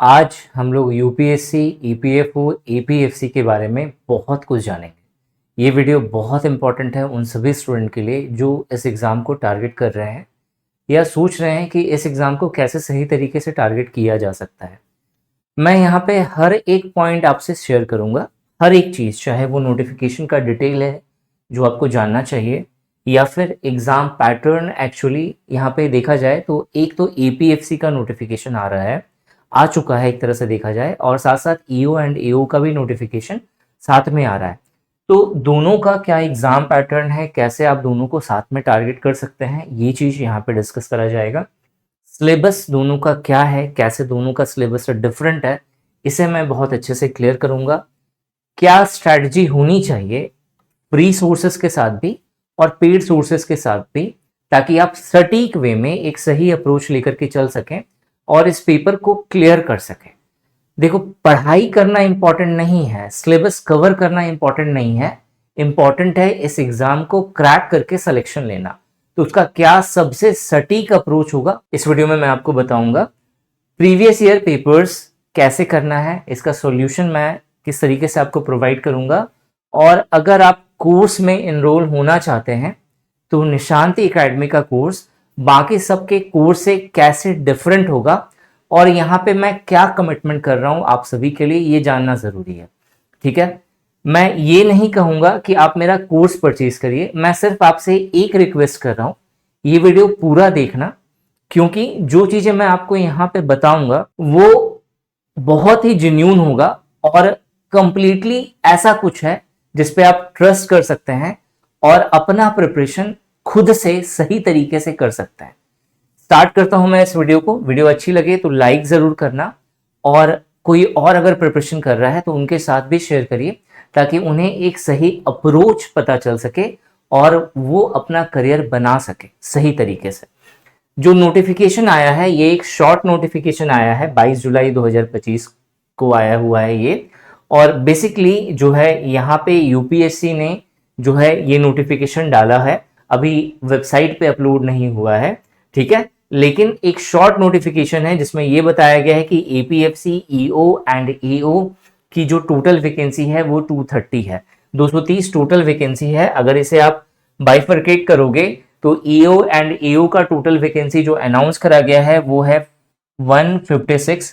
आज हम लोग यूपीएससी, ईपीएफओ, एपीएफसी के बारे में बहुत कुछ जानेंगे। ये वीडियो बहुत इंपॉर्टेंट है उन सभी स्टूडेंट के लिए जो इस एग्ज़ाम को टारगेट कर रहे हैं या सोच रहे हैं कि इस एग्ज़ाम को कैसे सही तरीके से टारगेट किया जा सकता है। मैं यहाँ पे हर एक पॉइंट आपसे शेयर करूँगा, हर एक चीज़, चाहे वो नोटिफिकेशन का डिटेल है जो आपको जानना चाहिए या फिर एग्ज़ाम पैटर्न। एक्चुअली यहाँ पे देखा जाए तो एक तो एपीएफसी का नोटिफिकेशन आ रहा है, आ चुका है एक तरह से देखा जाए, और साथ साथ ईओ एंड एओ का भी नोटिफिकेशन साथ में आ रहा है। तो दोनों का क्या एग्ज़ाम पैटर्न है, कैसे आप दोनों को साथ में टारगेट कर सकते हैं, ये चीज़ यहाँ पे डिस्कस करा जाएगा। सिलेबस दोनों का क्या है, कैसे दोनों का सिलेबस डिफरेंट है, इसे मैं बहुत अच्छे से क्लियर करूंगा। क्या स्ट्रैटेजी होनी चाहिए फ्री सोर्सेस के साथ भी और पेड सोर्सेस के साथ भी, ताकि आप सटीक वे में एक सही अप्रोच लेकर के चल सकें और इस पेपर को क्लियर कर सकें। देखो, पढ़ाई करना इंपॉर्टेंट नहीं है, सिलेबस कवर करना इंपॉर्टेंट नहीं है, इंपॉर्टेंट है इस एग्जाम को क्रैक करके सिलेक्शन लेना। तो उसका क्या सबसे सटीक अप्रोच होगा, इस वीडियो में मैं आपको बताऊंगा। प्रीवियस ईयर पेपर्स कैसे करना है, इसका सॉल्यूशन मैं किस तरीके से आपको प्रोवाइड करूंगा। और अगर आप कोर्स में इनरोल होना चाहते हैं तो निशांति एकेडमी का कोर्स बाकी सबके कोर्स से कैसे डिफरेंट होगा और यहाँ पे मैं क्या कमिटमेंट कर रहा हूँ आप सभी के लिए, ये जानना जरूरी है। ठीक है, मैं ये नहीं कहूंगा कि आप मेरा कोर्स परचेज करिए, मैं सिर्फ आपसे एक रिक्वेस्ट कर रहा हूँ, ये वीडियो पूरा देखना, क्योंकि जो चीजें मैं आपको यहाँ पे बताऊंगा वो बहुत ही जेन्यून होगा और कंप्लीटली ऐसा कुछ है जिसपे आप ट्रस्ट कर सकते हैं और अपना प्रिपरेशन खुद से सही तरीके से कर सकते हैं। स्टार्ट करता हूं मैं इस वीडियो को। वीडियो अच्छी लगे तो लाइक जरूर करना, और कोई और अगर प्रिपरेशन कर रहा है तो उनके साथ भी शेयर करिए, ताकि उन्हें एक सही अप्रोच पता चल सके और वो अपना करियर बना सके सही तरीके से। जो नोटिफिकेशन आया है, ये एक शॉर्ट नोटिफिकेशन आया है, 22 जुलाई 2025 को आया हुआ है ये। और बेसिकली जो है यहाँ पे यूपीएससी ने जो है ये नोटिफिकेशन डाला है, अभी वेबसाइट पे अपलोड नहीं हुआ है, ठीक है, लेकिन एक शॉर्ट नोटिफिकेशन है जिसमें ये बताया गया है कि एपीएफसी, ईओ एंड एओ की जो टोटल वैकेंसी है वो 230 है, 230 टोटल वैकेंसी है। अगर इसे आप बाइफरकेट करोगे तो ईओ एंड एओ का टोटल वैकेंसी जो अनाउंस करा गया है वो है 156,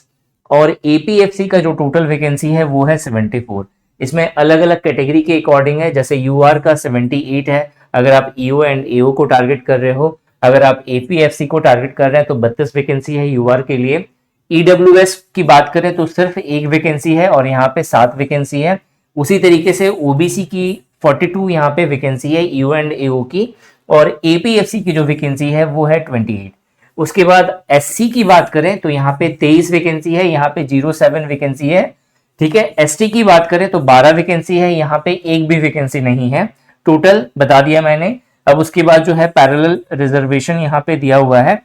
और एपीएफसी का जो टोटल वैकेंसी है वो है 74। इसमें अलग अलग कैटेगरी के अकॉर्डिंग है, जैसे यूआर का 78 है अगर आप ईओ एंड एओ को टारगेट कर रहे हो। अगर आप एपीएफसी को टारगेट कर रहे हैं तो 32 वैकेंसी है यूआर के लिए। ईडब्ल्यूएस की बात करें तो सिर्फ एक वैकेंसी है और यहाँ पे 7 वैकेंसी है। उसी तरीके से ओबीसी की 42 यहाँ पे वैकेंसी है ईओ एंड एओ की, और एपीएफसी की जो वैकेंसी है वो है 28। उसके बाद एससी की बात करें तो यहाँ पे 23 वैकेंसी है, यहाँ पे 07 वैकेंसी है, ठीक है। एसटी की बात करें तो 12 वैकेंसी है, यहाँ पे एक भी वैकेंसी नहीं है, टोटल बता दिया मैंने। अब उसके बाद जो है पैरेलल रिजर्वेशन यहाँ पे दिया हुआ है,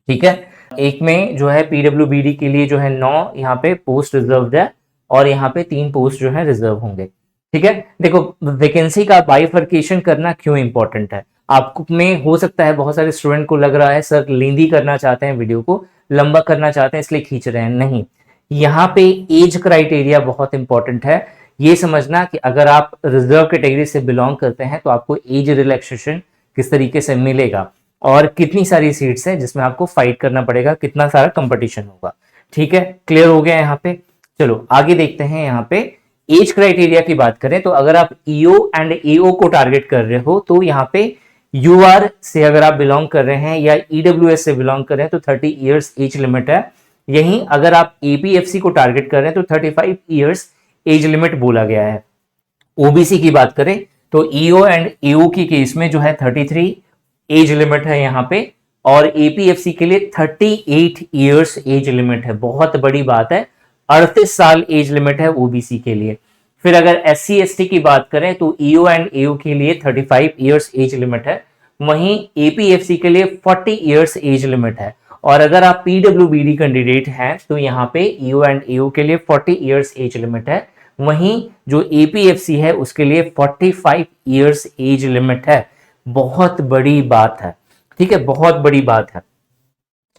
ठीक है। एक में जो है पीडब्ल्यूबीडी के लिए जो है 9 यहाँ पे पोस्ट रिजर्व है, और यहाँ पे 3 पोस्ट जो है रिजर्व होंगे, ठीक है। देखो, वैकेंसी का बाइफर्केशन करना क्यों इंपॉर्टेंट है, आपको में हो सकता है बहुत सारे स्टूडेंट को लग रहा है सर लेंदी करना चाहते हैं, वीडियो को लंबा करना चाहते हैं इसलिए खींच रहे हैं, नहीं। यहाँ पे एज क्राइटेरिया बहुत इंपॉर्टेंट है। ये समझना कि अगर आप रिजर्व कैटेगरी से बिलोंग करते हैं तो आपको एज रिलैक्सेशन किस तरीके से मिलेगा और कितनी सारी सीट्स हैं जिसमें आपको फाइट करना पड़ेगा, कितना सारा कंपटीशन होगा, ठीक है। क्लियर हो गया यहाँ पे। चलो आगे देखते हैं। यहाँ पे एज क्राइटेरिया की बात करें तो अगर आप ईओ एंड एओ को टारगेट कर रहे हो तो यहाँ पे यूआर से अगर आप बिलोंग कर रहे हैं या ईडब्ल्यूएस से बिलोंग कर रहे हैं तो 30 इयर्स एज लिमिट है। यहीं अगर आप एपीएफसी को टारगेट कर रहे हैं तो 35 इयर्स एज लिमिट बोला गया है। ओबीसी की बात करें तो ईओ एंड एओ की केस में जो है 33 एज लिमिट है यहाँ पे, और एपीएफसी के लिए 38 इयर्स एज लिमिट है। बहुत बड़ी बात है, 38 साल एज लिमिट है ओबीसी के लिए। फिर अगर एससी एसटी की बात करें तो ईओ एंड एओ के लिए 35 इयर्स एज लिमिट है, वहीं एपीएफसी के लिए 40 इयर्स एज लिमिट है। और अगर आप पीडब्ल्यूबीडी कैंडिडेट हैं तो यहाँ पे ईओ एंड एओ के लिए 40 इयर्स एज लिमिट है, वहीं जो एपीएफसी है उसके लिए 45 इयर्स एज लिमिट है। बहुत बड़ी बात है, ठीक है, बहुत बड़ी बात है।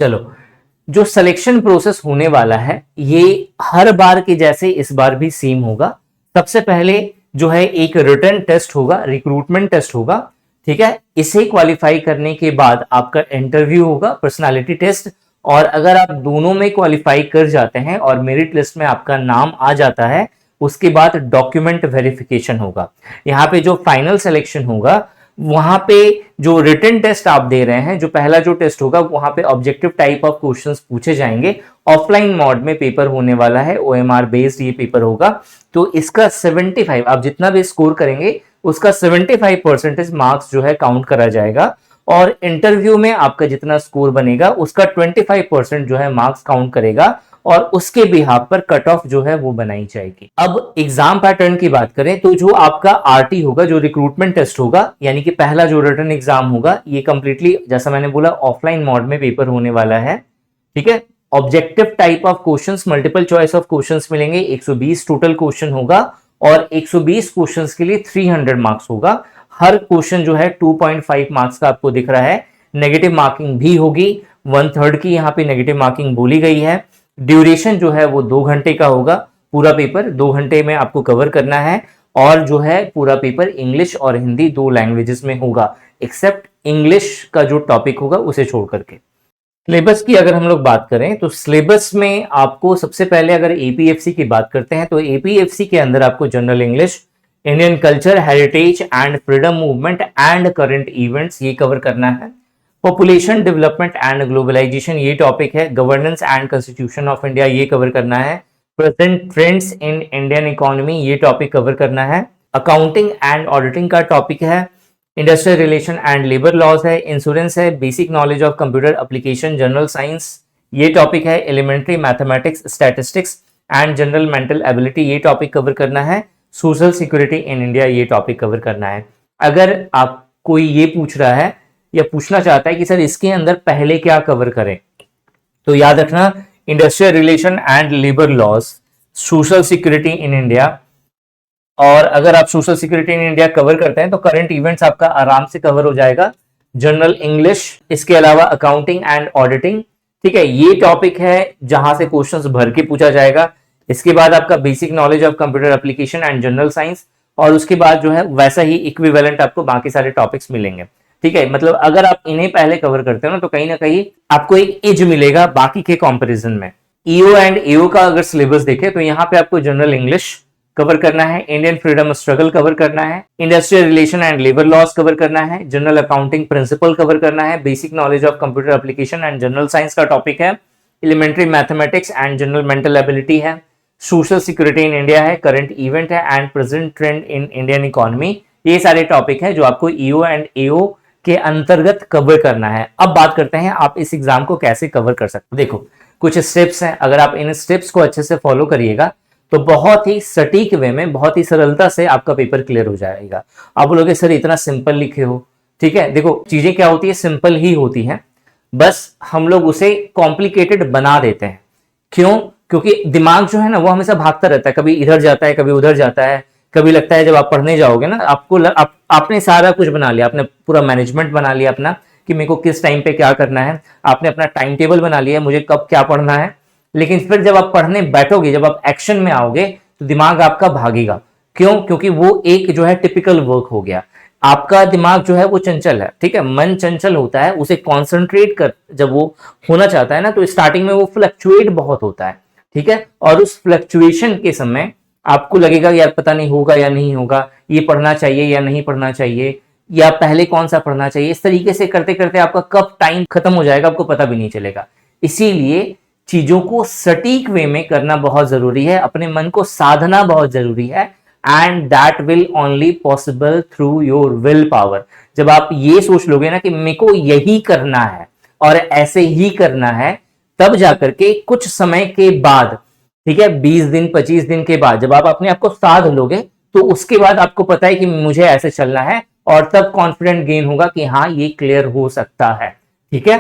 चलो जो सिलेक्शन प्रोसेस होने वाला है ये हर बार के जैसे इस बार भी सेम होगा। सबसे पहले जो है एक रिटन टेस्ट होगा, रिक्रूटमेंट टेस्ट होगा, ठीक है। इसे क्वालिफाई करने के बाद आपका इंटरव्यू होगा, पर्सनालिटी टेस्ट, और अगर आप दोनों में क्वालिफाई कर जाते हैं और मेरिट लिस्ट में आपका नाम आ जाता है, उसके बाद डॉक्यूमेंट वेरिफिकेशन होगा। यहाँ पे जो फाइनल सिलेक्शन होगा वहां पे जो रिटन टेस्ट आप दे रहे हैं, जो पहला जो टेस्ट होगा वहां पे ऑब्जेक्टिव टाइप ऑफ क्वेश्चंस पूछे जाएंगे। ऑफलाइन मोड में पेपर होने वाला है, ओएमआर बेस्ड ये पेपर होगा। तो इसका 75 आप जितना भी स्कोर करेंगे उसका 75% मार्क्स जो है काउंट करा जाएगा, और इंटरव्यू में आपका जितना स्कोर बनेगा उसका 25% जो है मार्क्स काउंट करेगा, और उसके बिहाफ पर कट ऑफ जो है वो बनाई जाएगी। अब एग्जाम पैटर्न की बात करें तो जो आपका आरटी होगा, जो रिक्रूटमेंट टेस्ट होगा, यानी कि पहला जो रिटन एग्जाम होगा, ये कंप्लीटली जैसा मैंने बोला ऑफलाइन मोड में पेपर होने वाला है, ठीक है। Objective type of questions, multiple choice of questions मिलेंगे, 120 टोटल क्वेश्चन होगा, और 120 क्वेश्चंस के लिए 300 मार्क्स होगा। हर क्वेश्चन जो है 2.5 मार्क्स का आपको दिख रहा है। नेगेटिव मार्किंग भी होगी, 1/3 की यहाँ पे नेगेटिव मार्किंग बोली गई है। ड्यूरेशन जो है वो 2 घंटे का होगा, पूरा पेपर 2 घंटे में आपको कवर करना है, और जो है पूरा पेपर इंग्लिश और हिंदी 2 लैंग्वेजेस में होगा, एक्सेप्ट इंग्लिश का जो टॉपिक होगा उसे छोड़ करके। सिलेबस की अगर हम लोग बात करें तो सिलेबस में आपको सबसे पहले अगर एपीएफसी की बात करते हैं तो एपीएफसी के अंदर आपको general English, Indian culture, heritage and freedom movement and current events ये कवर करना है। पॉपुलेशन डेवलपमेंट एंड ग्लोबलाइजेशन ये टॉपिक है। Governance and constitution of India ये कवर करना है। Present trends in Indian economy ये टॉपिक कवर करना है। अकाउंटिंग एंड ऑडिटिंग का टॉपिक है। Industrial relation and labour laws है। इंश्योरेंस है। Basic knowledge of computer application, general science ये टॉपिक है। Elementary mathematics, statistics and general mental ability ये टॉपिक कवर करना है। सोशल सिक्योरिटी इन इंडिया ये टॉपिक कवर करना है। अगर आप कोई ये पूछ रहा है या पूछना चाहता है कि सर इसके अंदर पहले क्या कवर करें, तो याद रखना industrial relation and labour laws, social security in India, और अगर आप social security in India cover करते हैं तो करंट इवेंट्स आपका आराम से कवर हो जाएगा। जनरल इंग्लिश, इसके अलावा अकाउंटिंग एंड ऑडिटिंग, ठीक है, ये टॉपिक है जहां से क्वेश्चंस भर के पूछा जाएगा। इसके बाद आपका basic knowledge of computer application and general science, और उसके बाद जो है वैसा ही इक्विवेलेंट आपको बाकी सारे टॉपिक्स मिलेंगे, ठीक है। मतलब अगर आप इन्हें पहले कवर करते हो ना तो कहीं ना कहीं आपको एक एज मिलेगा बाकी के कंपैरिजन में। ईओ एंड एओ का अगर सिलेबस देखें तो यहाँ पे आपको जनरल इंग्लिश कवर करना है, इंडियन फ्रीडम स्ट्रगल कवर करना है, industrial relation and labour laws cover करना है, जनरल अकाउंटिंग प्रिंसिपल कवर करना है, basic knowledge of computer application and general science का टॉपिक है, elementary mathematics and general mental ability है, सोशल सिक्योरिटी इन इंडिया है, करंट इवेंट है and present trend in Indian economy. ये सारे topic है जो आपको ईओ एंड एओ के अंतर्गत कवर करना है। अब बात करते हैं आप इस एग्जाम को कैसे कवर कर सकते हो। देखो कुछ स्टेप्स हैं, अगर आप इन स्टेप्स को अच्छे से फॉलो करिएगा तो बहुत ही सटीक वे में, बहुत ही सरलता से आपका पेपर क्लियर हो जाएगा। आप बोलोगे सर इतना सिंपल लिखे हो, ठीक है। देखो चीजें क्या होती है, सिंपल ही होती हैं, बस हम लोग उसे कॉम्प्लिकेटेड बना देते हैं। क्यों? क्योंकि दिमाग जो है ना वो हमेशा भागता रहता है, कभी इधर जाता है, कभी उधर जाता है। कभी लगता है जब आप पढ़ने जाओगे ना आपने सारा कुछ बना लिया, आपने पूरा मैनेजमेंट बना लिया अपना कि मेरे को किस टाइम पे क्या करना है, आपने अपना टाइम टेबल बना लिया मुझे कब क्या पढ़ना है। लेकिन फिर जब आप पढ़ने बैठोगे, जब आप एक्शन में आओगे तो दिमाग आपका भागेगा। क्यों? क्योंकि वो एक जो है टिपिकल वर्क हो गया। आपका दिमाग जो है वो चंचल है, ठीक है, मन चंचल होता है, उसे कॉन्सेंट्रेट कर जब वो होना चाहता है ना तो स्टार्टिंग में वो फ्लक्चुएट बहुत होता है, ठीक है। और उस फ्लक्चुएशन के समय आपको लगेगा यार पता नहीं होगा या नहीं होगा, ये पढ़ना चाहिए या नहीं पढ़ना चाहिए, या पहले कौन सा पढ़ना चाहिए। इस तरीके से करते करते आपका कब टाइम खत्म हो जाएगा आपको पता भी नहीं चलेगा। इसीलिए चीजों को सटीक वे में करना बहुत जरूरी है, अपने मन को साधना बहुत जरूरी है, and that will only possible through your will power. जब आप ये सोच लोगे ना कि मेरे को यही करना है और ऐसे ही करना है, तब जाकर के कुछ समय के बाद, ठीक है, 20 दिन 25 दिन के बाद जब आप अपने आप को साध लोगे तो उसके बाद आपको पता है कि मुझे ऐसे चलना है, और तब कॉन्फिडेंट गेन होगा कि हाँ ये क्लियर हो सकता है, ठीक है।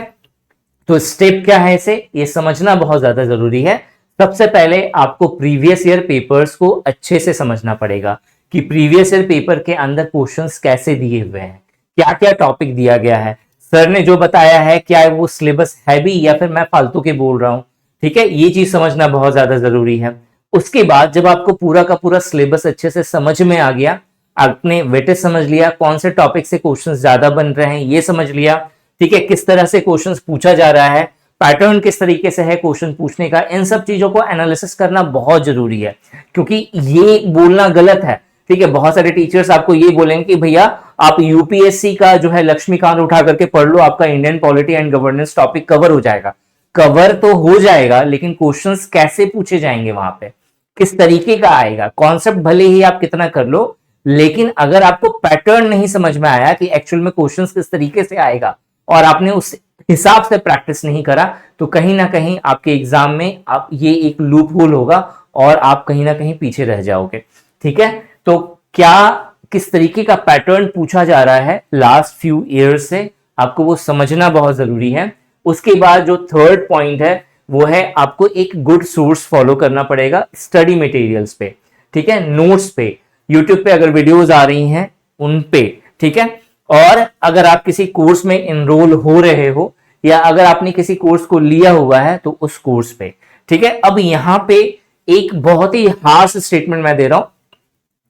तो स्टेप क्या है इसे ये समझना बहुत ज्यादा जरूरी है। सबसे पहले आपको प्रीवियस ईयर पेपर्स को अच्छे से समझना पड़ेगा कि प्रीवियस ईयर पेपर के अंदर क्वेश्चंस कैसे दिए हुए हैं, क्या क्या टॉपिक दिया गया है, सर ने जो बताया है क्या वो सिलेबस है भी या फिर मैं फालतू के बोल रहा हूं। ठीक है, ये चीज समझना बहुत ज्यादा जरूरी है। उसके बाद जब आपको पूरा का पूरा सिलेबस अच्छे से समझ में आ गया, आपने वेटेज समझ लिया, कौन से टॉपिक से क्वेश्चंस ज्यादा बन रहे हैं ये समझ लिया, ठीक है, किस तरह से क्वेश्चंस पूछा जा रहा है, पैटर्न किस तरीके से है क्वेश्चन पूछने का, इन सब चीजों को एनालिसिस करना बहुत जरूरी है। क्योंकि ये बोलना गलत है, ठीक है, बहुत सारे टीचर्स आपको ये बोलेंगे कि भैया आप यूपीएससी का जो है लक्ष्मीकांत उठा करके पढ़ लो, आपका Indian polity and governance topic cover हो जाएगा। कवर तो हो जाएगा, लेकिन क्वेश्चंस कैसे पूछे जाएंगे वहां पे, किस तरीके का आएगा, कॉन्सेप्ट भले ही आप कितना कर लो, लेकिन अगर आपको पैटर्न नहीं समझ में आया कि एक्चुअल में क्वेश्चंस किस तरीके से आएगा और आपने उस हिसाब से प्रैक्टिस नहीं करा, तो कहीं ना कहीं आपके एग्जाम में आप ये एक लूप होल होगा और आप कहीं ना कहीं पीछे रह जाओगे। ठीक है, तो क्या किस तरीके का पैटर्न पूछा जा रहा है लास्ट फ्यू ईयर्स से, आपको वो समझना बहुत जरूरी है। उसके बाद जो थर्ड पॉइंट है वो है आपको एक गुड सोर्स फॉलो करना पड़ेगा स्टडी मटेरियल्स पे, ठीक है, नोट्स पे, यूट्यूब पे अगर वीडियोस आ रही हैं उन पे, ठीक है। और अगर आप किसी कोर्स में एनरोल हो रहे हो या अगर आपने किसी कोर्स को लिया हुआ है तो उस कोर्स पे, ठीक है। अब यहां पे एक बहुत ही हार्श स्टेटमेंट मैं दे रहा हूं,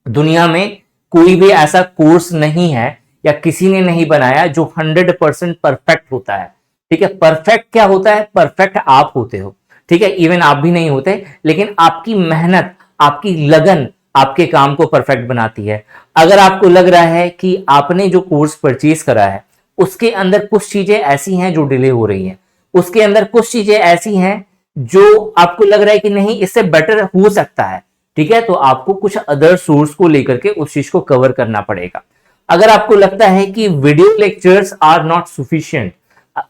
दुनिया में कोई भी ऐसा कोर्स नहीं है या किसी ने नहीं बनाया जो 100% परफेक्ट होता है। ठीक है, परफेक्ट क्या होता है, परफेक्ट आप होते हो, ठीक है, इवन आप भी नहीं होते, लेकिन आपकी मेहनत, आपकी लगन आपके काम को परफेक्ट बनाती है। अगर आपको लग रहा है कि आपने जो कोर्स परचेज करा है उसके अंदर कुछ चीजें ऐसी हैं जो डिले हो रही हैं, उसके अंदर कुछ चीजें ऐसी हैं जो आपको लग रहा है कि नहीं इससे बेटर हो सकता है, ठीक है, तो आपको कुछ अदर सोर्स को लेकर के उस चीज को कवर करना पड़ेगा। अगर आपको लगता है कि video lectures are not sufficient,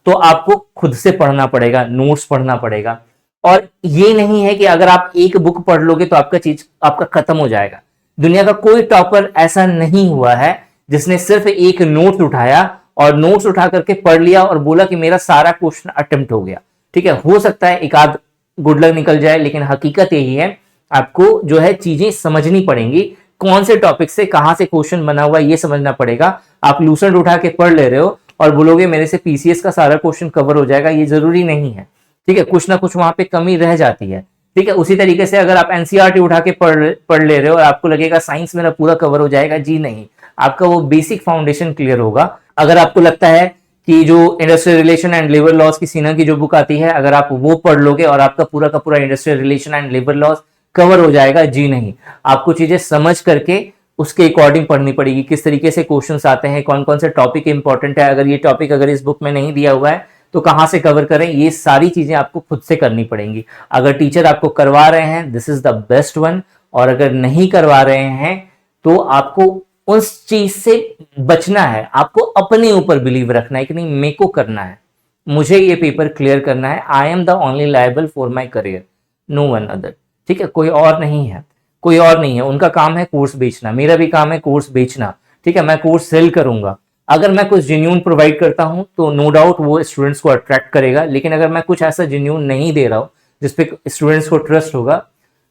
तो आपको खुद से पढ़ना पड़ेगा, नोट्स पढ़ना पड़ेगा। और ये नहीं है कि अगर आप एक बुक पढ़ लोगे तो आपका चीज आपका खत्म हो जाएगा। दुनिया का कोई टॉपर ऐसा नहीं हुआ है जिसने सिर्फ एक नोट उठाया और नोट्स उठा करके पढ़ लिया और बोला कि मेरा सारा क्वेश्चन अटेम्प्ट हो गया। ठीक है, हो सकता है एक आध गुड लक निकल जाए, लेकिन हकीकत यही है आपको जो है चीजें समझनी पड़ेंगी, कौन से टॉपिक से कहां से क्वेश्चन बना हुआ ये समझना पड़ेगा। आप लूसेंट उठा के पढ़ ले रहे हो और बोलोगे मेरे से पीसीएस का सारा क्वेश्चन कवर हो जाएगा, ये जरूरी नहीं है। ठीक है, कुछ ना कुछ वहां पे कमी रह जाती है। ठीक है, उसी तरीके से अगर आप एनसीईआरटी उठा के पढ़ ले रहे हो और आपको लगेगा साइंस मेरा पूरा कवर हो जाएगा, जी नहीं, आपका वो बेसिक फाउंडेशन क्लियर होगा। अगर आपको लगता है कि जो industrial relation and labour laws की सिन्हा की जो बुक आती है, अगर आप वो पढ़ लोगे और आपका पूरा का पूरा industrial relation and labour laws cover हो जाएगा, जी नहीं, आपको चीजें समझ करके उसके अकॉर्डिंग पढ़नी पड़ेगी। किस तरीके से क्वेश्चंस आते हैं, कौन कौन से टॉपिक इंपॉर्टेंट है, अगर ये टॉपिक अगर इस बुक में नहीं दिया हुआ है तो कहां से कवर करें, ये सारी चीजें आपको खुद से करनी पड़ेंगी। अगर टीचर आपको करवा रहे हैं this is the best one, और अगर नहीं करवा रहे हैं तो आपको उस चीज से बचना है। आपको अपने ऊपर बिलीव रखना है कि नहीं मेरे को करना है, मुझे ये पेपर क्लियर करना है, I am the only liable for my career, no one other. ठीक है, कोई और नहीं है, कोई और नहीं है। उनका काम है कोर्स बेचना, मेरा भी काम है कोर्स बेचना। ठीक है, मैं कोर्स सेल करूंगा। अगर मैं कुछ जेन्यून प्रोवाइड करता हूं तो नो डाउट वो स्टूडेंट्स को अट्रैक्ट करेगा, लेकिन अगर मैं कुछ ऐसा जेन्यून नहीं दे रहा हूं जिसपे स्टूडेंट्स को ट्रस्ट होगा,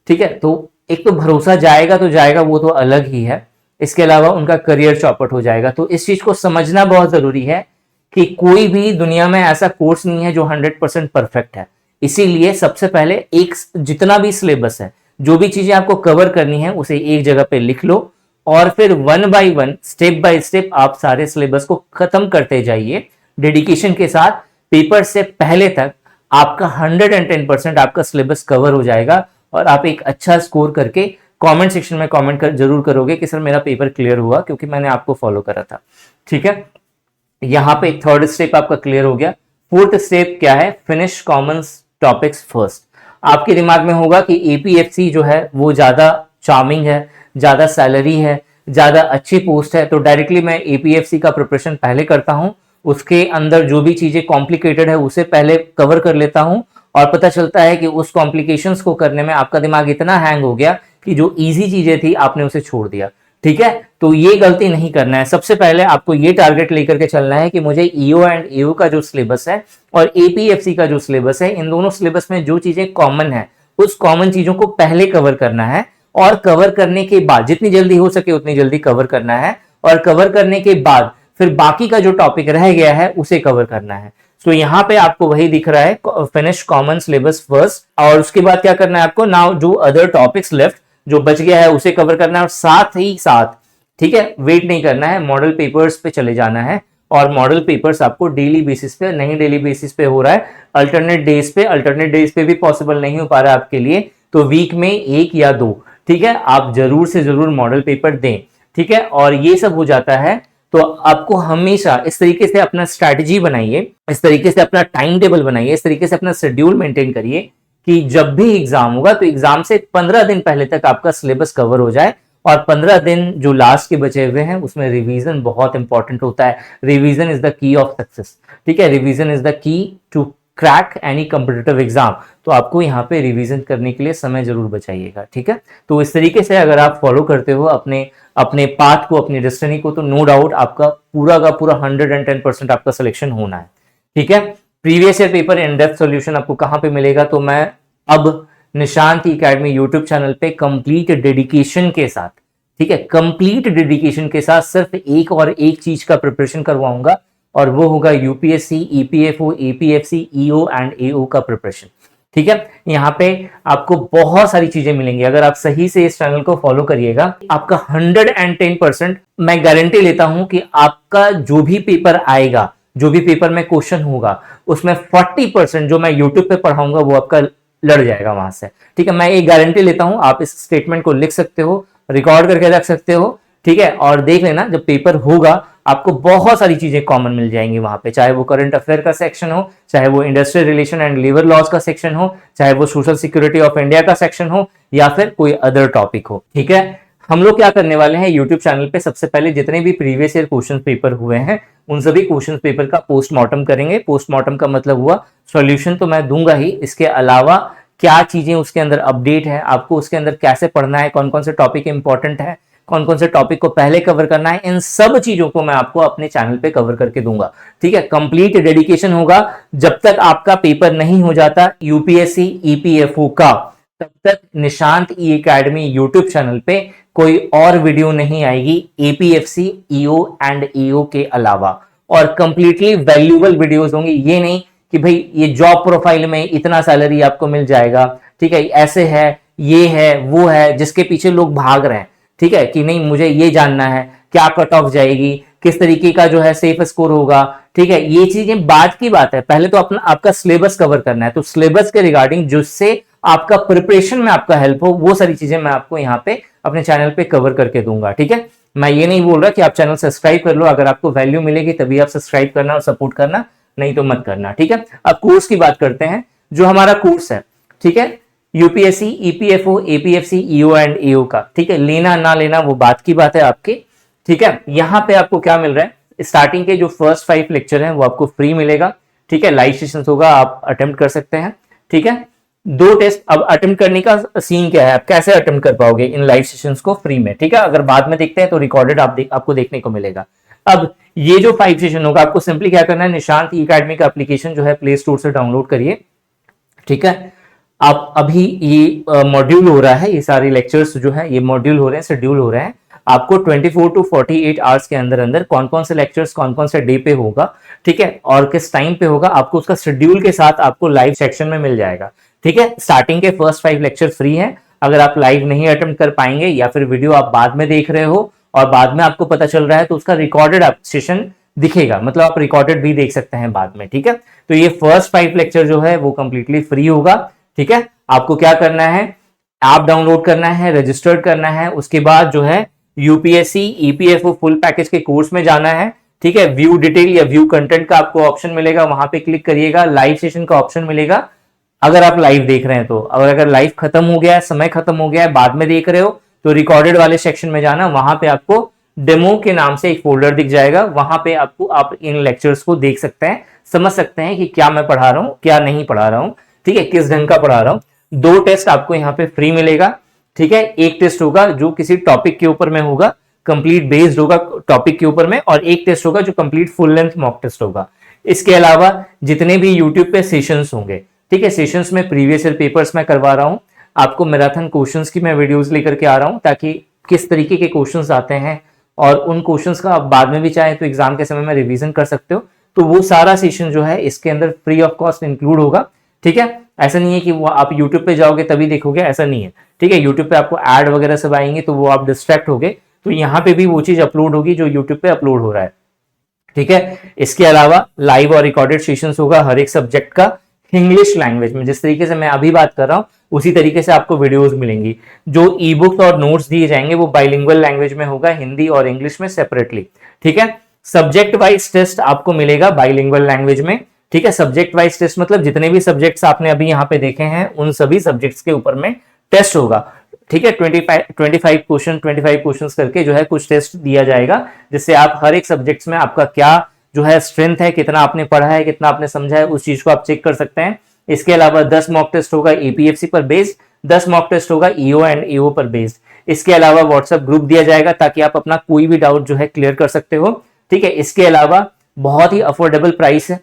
ठीक है, तो एक तो भरोसा जाएगा तो जाएगा, वो तो अलग ही है, इसके अलावा उनका करियर चौपट हो जाएगा। तो इस चीज को समझना बहुत जरूरी है कि कोई भी दुनिया में ऐसा कोर्स नहीं है जो 100% परफेक्ट है। इसीलिए सबसे पहले एक जितना भी सिलेबस है, जो भी चीजें आपको कवर करनी है उसे एक जगह पे लिख लो और फिर one by one, step by step आप सारे सिलेबस को खत्म करते जाइए डेडिकेशन के साथ। पेपर से पहले तक आपका 110% आपका सिलेबस कवर हो जाएगा और आप एक अच्छा स्कोर करके कमेंट सेक्शन में कमेंट जरूर करोगे कि सर मेरा पेपर क्लियर हुआ क्योंकि मैंने आपको फॉलो करा था। ठीक है, यहां पे थर्ड स्टेप आपका क्लियर हो गया। फोर्थ स्टेप क्या है, फिनिश कॉमन टॉपिक्स फर्स्ट। आपके दिमाग में होगा कि एपीएफसी जो है वो ज्यादा चार्मिंग है, ज्यादा सैलरी है, ज्यादा अच्छी पोस्ट है, तो डायरेक्टली मैं एपीएफसी का प्रिपरेशन पहले करता हूं, उसके अंदर जो भी चीजें कॉम्प्लिकेटेड है उसे पहले कवर कर लेता हूं और पता चलता है कि उस कॉम्प्लिकेशंस को करने में आपका दिमाग इतना हैंग हो गया कि जो इजी चीजें थी आपने उसे छोड़ दिया। ठीक है, तो ये गलती नहीं करना है। सबसे पहले आपको ये टारगेट लेकर के चलना है कि मुझे ईओ एंड एओ का जो सिलेबस है और एपीएफसी का जो सिलेबस है, इन दोनों सिलेबस में जो चीजें कॉमन है उस कॉमन चीजों को पहले कवर करना है और कवर करने के बाद जितनी जल्दी हो सके उतनी जल्दी कवर करना है और कवर करने के बाद फिर बाकी का जो टॉपिक रह गया है उसे कवर करना है। तो यहाँ पे आपको वही दिख रहा है, फिनिश कॉमन सिलेबस फर्स्ट, और उसके बाद क्या करना है आपको, नाउ जो अदर टॉपिक्स लेफ्ट, जो बच गया है उसे कवर करना है। और साथ ही साथ, ठीक है, वेट नहीं करना है, मॉडल पेपर्स पे चले जाना है। और मॉडल पेपर्स आपको डेली बेसिस पे, नहीं डेली बेसिस पे हो रहा है, अल्टरनेट डेज पे भी पॉसिबल नहीं हो पा रहा है आपके लिए, तो वीक में 1 या 2, ठीक है, आप जरूर से जरूर मॉडल पेपर दें, ठीक है। और ये सब हो जाता है तो आपको हमेशा इस तरीके से अपना स्ट्रैटेजी बनाइए, इस तरीके से अपना टाइम टेबल बनाइए, इस तरीके से अपना शेड्यूल मेंटेन करिए कि जब भी एग्जाम होगा तो एग्जाम से 15 दिन पहले तक आपका सिलेबस कवर हो जाए। और 15 दिन जो लास्ट के बचे हुए हैं उसमें रिवीजन बहुत इंपॉर्टेंट होता है। Revision is the key of success, ठीक है, revision is the key to crack any competitive exam. तो आपको यहाँ पे रिवीजन करने के लिए समय जरूर बचाइएगा, ठीक है। तो इस तरीके से अगर आप फॉलो करते हो अपने अपने पाथ को, अपनी डेस्टिनी को, तो नो डाउट आपका पूरा का पूरा 110% आपका सिलेक्शन होना है, ठीक है। Previous year paper in depth solution आपको कहाँ पे मिलेगा, तो मैं अब निशांत एकेडमी यूट्यूब चैनल पे कंप्लीट डेडिकेशन के साथ, ठीक है, कंप्लीट डेडिकेशन के साथ सिर्फ एक और एक चीज का प्रिपरेशन करवाऊंगा, और वो होगा UPSC, EPFO, APFC, EO and AO का प्रिपरेशन, ठीक है। यहाँ पे आपको बहुत सारी चीजें मिलेंगी अगर आप सही से इस चैनल को फॉलो करिएगा। आपका 110% मैं गारंटी लेता हूं कि आपका जो भी पेपर आएगा, जो भी पेपर में क्वेश्चन होगा, उसमें 40% जो मैं यूट्यूब पे पढ़ाऊंगा वो आपका लड़ जाएगा वहां से, ठीक है। मैं एक गारंटी लेता हूं, आप इस स्टेटमेंट को लिख सकते हो, रिकॉर्ड करके रख सकते हो, ठीक है। और देख लेना जब पेपर होगा आपको बहुत सारी चीजें कॉमन मिल जाएंगी वहां पे, चाहे वो करंट अफेयर का सेक्शन हो, चाहे वो industrial relation and labour laws का सेक्शन हो, चाहे वो सोशल सिक्योरिटी ऑफ इंडिया का सेक्शन हो, या फिर कोई अदर टॉपिक हो, ठीक है। हम लोग क्या करने वाले हैं, यूट्यूब चैनल पे सबसे पहले जितने भी प्रीवियस ईयर क्वेश्चन पेपर हुए हैं उन सभी क्वेश्चन पेपर का पोस्टमार्टम करेंगे। पोस्टमार्टम का मतलब हुआ सॉल्यूशन तो मैं दूंगा ही, इसके अलावा क्या चीजें उसके अंदर अपडेट है, आपको उसके अंदर कैसे पढ़ना है, कौन कौन से टॉपिक इंपॉर्टेंट है, कौन कौन से टॉपिक को पहले कवर करना है, इन सब चीजों को मैं आपको अपने चैनल पे कवर करके दूंगा, ठीक है। कंप्लीट डेडिकेशन होगा। जब तक आपका पेपर नहीं हो जाता यूपीएससी ईपीएफओ का, तब तक निशांत ई एकेडमी यूट्यूब चैनल पे कोई और वीडियो नहीं आएगी एपीएफसी, ईओ एंड ईओ के अलावा। और कंप्लीटली वैल्यूएबल वीडियोस होंगी, ये नहीं कि भाई ये जॉब प्रोफाइल में इतना सैलरी आपको मिल जाएगा, ठीक है, ऐसे है, ये है, वो है, जिसके पीछे लोग भाग रहे हैं, ठीक है, कि नहीं मुझे ये जानना है क्या कट ऑफ जाएगी, किस तरीके का जो है सेफ स्कोर होगा, ठीक है। ये चीजें बाद की बात है, पहले तो अपना आपका सिलेबस कवर करना है। तो सिलेबस के रिगार्डिंग जिससे आपका प्रिपरेशन में आपका हेल्प हो, वो सारी चीजें मैं आपको यहाँ पे अपने चैनल पे कवर करके दूंगा, ठीक है। मैं ये नहीं बोल रहा कि आप चैनल सब्सक्राइब कर लो, अगर आपको वैल्यू मिलेगी तभी आप सब्सक्राइब करना और सपोर्ट करना, नहीं तो मत करना, ठीक है। अब कोर्स की बात करते हैं, जो हमारा कोर्स है, ठीक है, UPSC, EPFO, APFC, EO and AO का, ठीक है, लेना ना लेना वो बात की बात है आपकी, ठीक है। यहाँ पे आपको क्या मिल रहा है, स्टार्टिंग के जो फर्स्ट 5 लेक्चर हैं वो आपको फ्री मिलेगा, ठीक है, लाइव सेशन होगा, आप अटेम्प्ट कर सकते हैं, ठीक है। 2 टेस्ट, अब अटेम्प्ट करने का सीन क्या है, आप कैसे अटेम्प्ट कर पाओगे इन लाइव सेशंस को फ्री में, ठीक है। अगर बाद में देखते हैं तो रिकॉर्डेड आपको देखने को मिलेगा। अब ये जो 5 सेशन होगा, आपको सिंपली क्या करना है, निशांत ई एकेडमी का एप्लीकेशन जो है प्ले स्टोर से डाउनलोड करिए, ठीक है। आप अभी ये मॉड्यूल हो रहा है, ये सारे लेक्चर्स जो है ये मॉड्यूल हो रहे हैं, शेड्यूल हो रहे हैं। आपको 24 टू 48 आवर्स के अंदर अंदर कौन कौन से लेक्चर्स कौन कौन से डे पे होगा, ठीक है, और किस टाइम पे होगा, आपको उसका शेड्यूल के साथ आपको लाइव सेक्शन में मिल जाएगा, ठीक है। स्टार्टिंग के फर्स्ट 5 लेक्चर फ्री हैं। अगर आप लाइव नहीं अटेम्प्ट कर पाएंगे या फिर वीडियो आप बाद में देख रहे हो और बाद में आपको पता चल रहा है, तो उसका रिकॉर्डेड सेशन दिखेगा, मतलब आप रिकॉर्डेड भी देख सकते हैं बाद में, ठीक है। तो ये फर्स्ट 5 लेक्चर जो है वो कंप्लीटली फ्री होगा, ठीक है। आपको क्या करना है, ऐप डाउनलोड करना है, रजिस्टर्ड करना है, उसके बाद जो है यूपीएससी ईपीएफओ फुल पैकेज के कोर्स में जाना है, ठीक है। व्यू डिटेल या व्यू कंटेंट का आपको ऑप्शन मिलेगा, वहां पे क्लिक करिएगा, लाइव सेशन का ऑप्शन मिलेगा अगर आप लाइव देख रहे हैं तो। अगर लाइव खत्म हो गया है, समय खत्म हो गया है, बाद में देख रहे हो, तो रिकॉर्डेड वाले सेक्शन में जाना, वहां पे आपको डेमो के नाम से एक फोल्डर दिख जाएगा, वहां पे आपको आप इन लेक्चर्स को देख सकते हैं, समझ सकते हैं कि क्या मैं पढ़ा रहा हूं, क्या नहीं पढ़ा रहा हूं, ठीक है, किस ढंग का पढ़ा रहा हूं। 2 टेस्ट आपको यहाँ पे फ्री मिलेगा, ठीक है। एक टेस्ट होगा जो किसी टॉपिक के ऊपर में होगा, कंप्लीट बेस्ड होगा टॉपिक के ऊपर में, और एक टेस्ट होगा जो complete full length mock test होगा। इसके अलावा जितने भी यूट्यूब पे सेशंस होंगे, ठीक है, सेशंस में प्रीवियस ईयर पेपर्स मैं करवा रहा हूं, आपको मैराथन क्वेश्चंस की मैं वीडियोस लेकर के आ रहा हूं, ताकि किस तरीके के क्वेश्चंस आते हैं और उन क्वेश्चंस का आप बाद में भी चाहे तो एग्जाम के समय में रिवीजन कर सकते हो। तो वो सारा सेशन जो है इसके अंदर फ्री ऑफ कॉस्ट इंक्लूड होगा। ठीक है, ऐसा नहीं है कि वो आप यूट्यूब पे जाओगे तभी देखोगे, ऐसा नहीं है। ठीक है, यूट्यूब पे आपको ऐड वगैरह सब आएंगे तो वो आप डिस्ट्रैक्ट होगे, तो यहाँ पे भी वो चीज अपलोड होगी जो यूट्यूब पे अपलोड हो रहा है। ठीक है, इसके अलावा लाइव और रिकॉर्डेड सेशंस होगा हर एक सब्जेक्ट का इंग्लिश लैंग्वेज में। जिस तरीके से मैं अभी बात कर रहा हूं उसी तरीके से आपको वीडियोस मिलेंगी। जो ई बुक्स और नोट्स दिए जाएंगे वो बाइलिंगुअल लैंग्वेज में होगा, हिंदी और इंग्लिश में सेपरेटली। ठीक है, सब्जेक्ट वाइज टेस्ट आपको मिलेगा बाइलिंगुअल लैंग्वेज में। ठीक है, सब्जेक्ट वाइज टेस्ट मतलब जितने भी सब्जेक्ट्स आपने अभी यहाँ पे देखे हैं उन सभी सब्जेक्ट्स के ऊपर में टेस्ट होगा। ठीक है, 25 क्वेश्चन करके जो है कुछ टेस्ट दिया जाएगा, जिससे आप हर एक सब्जेक्ट्स में आपका क्या जो है स्ट्रेंथ है, कितना आपने पढ़ा है, कितना आपने समझा है, उस चीज को आप चेक कर सकते हैं। इसके अलावा 10 मॉक टेस्ट होगा एपीएफसी पर बेस्ड, 10 मॉक टेस्ट होगा ईओ एंड एओ पर बेस्ड। इसके अलावा व्हाट्सएप ग्रुप दिया जाएगा ताकि आप अपना कोई भी डाउट जो है क्लियर कर सकते हो। ठीक है, इसके अलावा बहुत ही अफोर्डेबल प्राइस है,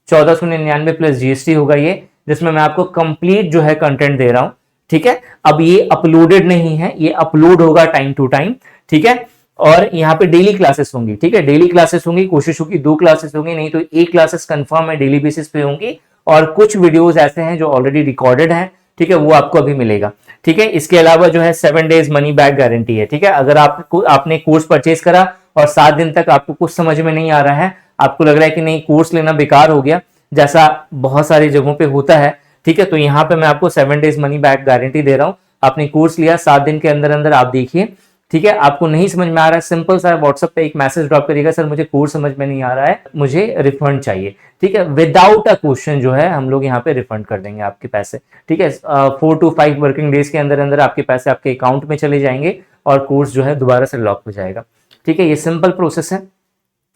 1499 प्लस जीएसटी होगा ये, जिसमें मैं आपको कंप्लीट जो है कंटेंट दे रहा हूं। ठीक है, अब ये अपलोडेड नहीं है, ये अपलोड होगा टाइम टू टाइम। ठीक है, और यहाँ पे डेली क्लासेस होंगी। ठीक है, डेली क्लासेस होंगी, कोशिश होगी 2 क्लासेस होंगी, नहीं तो 1 क्लासेस कंफर्म है डेली बेसिस पे होंगी। और कुछ वीडियोस ऐसे हैं जो ऑलरेडी रिकॉर्डेड हैं। ठीक है, वो आपको अभी मिलेगा। ठीक है, इसके अलावा जो है 7 डेज मनी बैक गारंटी है। ठीक है, अगर आपने कोर्स परचेज करा और 7 दिन तक आपको कुछ समझ में नहीं आ रहा है, आपको लग रहा है कि नहीं कोर्स लेना बेकार हो गया, जैसा बहुत सारी जगहों पे होता है, ठीक है, तो यहाँ पे मैं आपको 7 डेज मनी बैक गारंटी दे रहा हूँ। आपने कोर्स लिया, 7 दिन के अंदर अंदर आप देखिए। ठीक है, आपको नहीं समझ में आ रहा है, सिंपल सा व्हाट्सएप पे एक मैसेज ड्रॉप करिएगा, सर मुझे कोर्स समझ में नहीं आ रहा है, मुझे रिफंड चाहिए। ठीक है, विदाउट अ क्वेश्चन जो है हम लोग यहाँ पे रिफंड कर देंगे आपके पैसे। ठीक है, 4 to 5 वर्किंग डेज के अंदर अंदर आपके पैसे आपके अकाउंट में चले जाएंगे और कोर्स जो है दोबारा से लॉक हो जाएगा। ठीक है, ये सिंपल प्रोसेस है,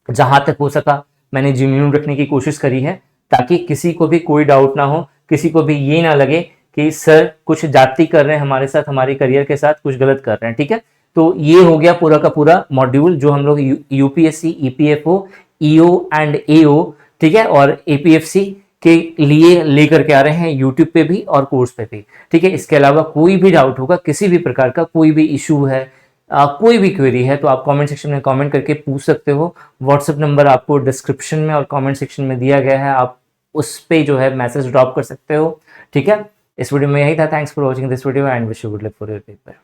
जहां तक हो सका मैंने जेन्युइन रखने की कोशिश करी है, ताकि किसी को भी कोई डाउट ना हो, किसी को भी ये ना लगे कि सर कुछ जाति कर रहे हैं हमारे साथ, हमारे करियर के साथ कुछ गलत कर रहे हैं। ठीक है, तो ये हो गया पूरा का पूरा मॉड्यूल जो हम लोग यूपीएससी, ईपीएफओ, ईओ एंड एओ, ठीक है, और एपीएफसी के लिए लेकर के आ रहे हैं यूट्यूब पे भी और कोर्स पे भी। ठीक है, इसके अलावा कोई भी डाउट होगा, किसी भी प्रकार का कोई भी इशू है, कोई भी क्वेरी है, तो आप कमेंट सेक्शन में कमेंट करके पूछ सकते हो। व्हाट्सएप नंबर आपको डिस्क्रिप्शन में और कमेंट सेक्शन में दिया गया है, आप उस पे जो है मैसेज ड्रॉप कर सकते हो। ठीक है, इस वीडियो में यही था। Thanks for watching this video and wish you good luck for your paper.